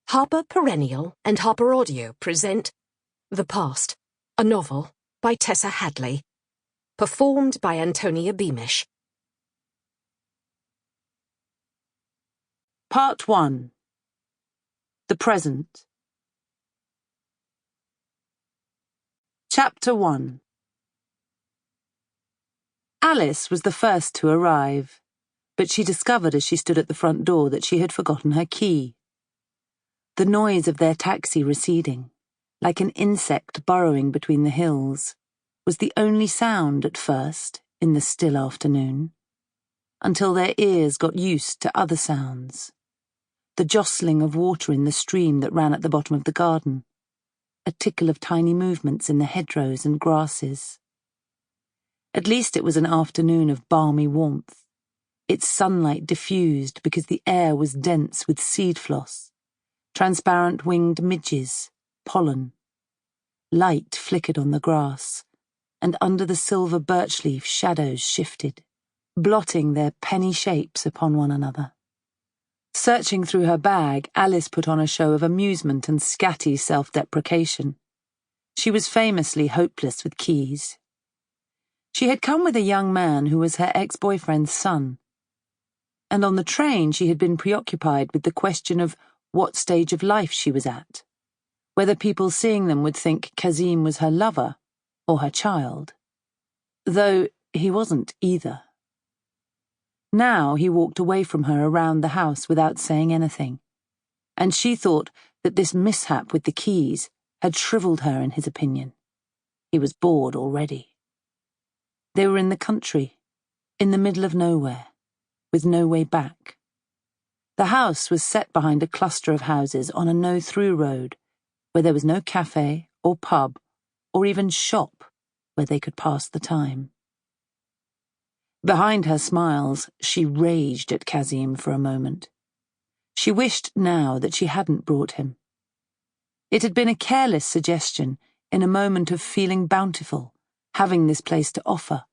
Harper Perennial and HarperAudio present The Past, a novel by Tessa Hadley. Performed by Antonia Beamish. Part 1. The Present. Chapter 1. Alice was the first to arrive, but she discovered as she stood at the front door that she had forgotten her key. The noise of their taxi receding, like an insect burrowing between the hills, was the only sound at first in the still afternoon, until their ears got used to other sounds. The jostling of water in the stream that ran at the bottom of the garden, a tickle of tiny movements in the hedgerows and grasses. At least it was an afternoon of balmy warmth, its sunlight diffused because the air was dense with seed floss, transparent winged midges, pollen. Light flickered on the grass, and under the silver birch leaf shadows shifted, blotting their penny shapes upon one another. Searching through her bag, Alice put on a show of amusement and scatty self-deprecation. She was famously hopeless with keys. She had come with a young man who was her ex-boyfriend's son, and on the train she had been preoccupied with the question of what stage of life she was at, whether people seeing them would think Kazim was her lover or her child, though he wasn't either. Now he walked away from her around the house without saying anything, and she thought that this mishap with the keys had shriveled her in his opinion. He was bored already. They were in the country, in the middle of nowhere, with no way back. The house was set behind a cluster of houses on a no-through road, where there was no cafe or pub or even shop where they could pass the time. Behind her smiles, she raged at Kazim for a moment. She wished now that she hadn't brought him. It had been a careless suggestion in a moment of feeling bountiful, having this place to offer.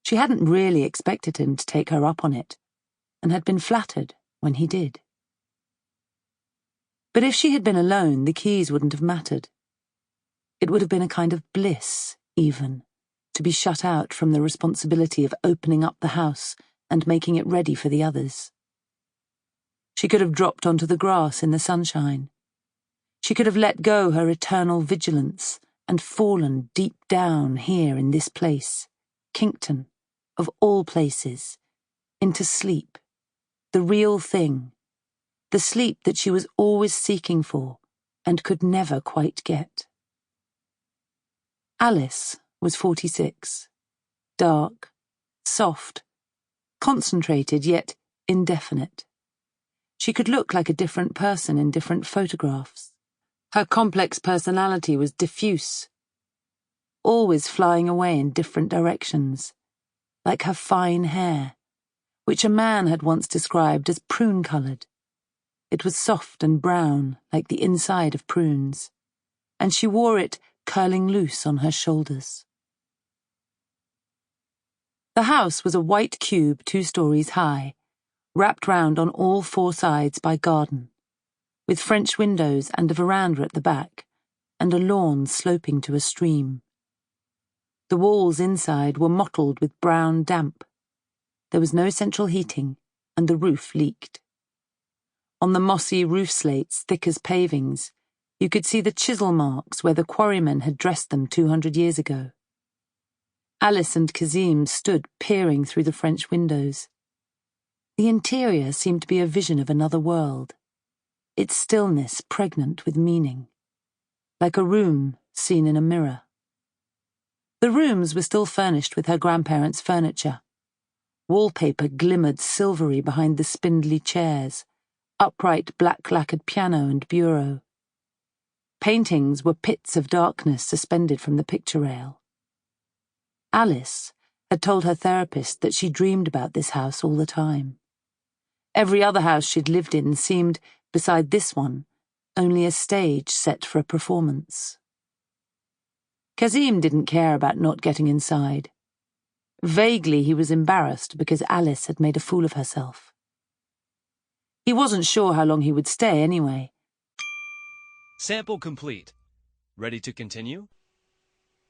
She hadn't really expected him to take her up on it, and had been flattered when he did. But if she had been alone, the keys wouldn't have mattered. It would have been a kind of bliss, even, to be shut out from the responsibility of opening up the house and making it ready for the others. She could have dropped onto the grass in the sunshine. She could have let go her eternal vigilance and fallen deep down here in this place, Kinkton, of all places, into sleep, the real thing, the sleep that she was always seeking for and could never quite get. Alice was 46, dark, soft, concentrated yet indefinite. She could look like a different person in different photographs. Her complex personality was diffuse, always flying away in different directions, like her fine hair, which a man had once described as prune-coloured. It was soft and brown, like the inside of prunes, and she wore it curling loose on her shoulders. The house was a white cube 2 stories high, wrapped round on all 4 sides by garden, with French windows and a veranda at the back, and a lawn sloping to a stream. The walls inside were mottled with brown damp. There was no central heating, and the roof leaked. On the mossy roof slates, thick as pavings, you could see the chisel marks where the quarrymen had dressed them 200 years ago. Alice and Kazim stood peering through the French windows. The interior seemed to be a vision of another world, its stillness pregnant with meaning, like a room seen in a mirror. The rooms were still furnished with her grandparents' furniture. Wallpaper glimmered silvery behind the spindly chairs, upright black-lacquered piano and bureau. Paintings were pits of darkness suspended from the picture rail. Alice had told her therapist that she dreamed about this house all the time. Every other house she'd lived in seemed, beside this one, only a stage set for a performance. Kazim didn't care about not getting inside. Vaguely he was embarrassed because Alice had made a fool of herself. He wasn't sure how long he would stay anyway, Sample complete. Ready to continue?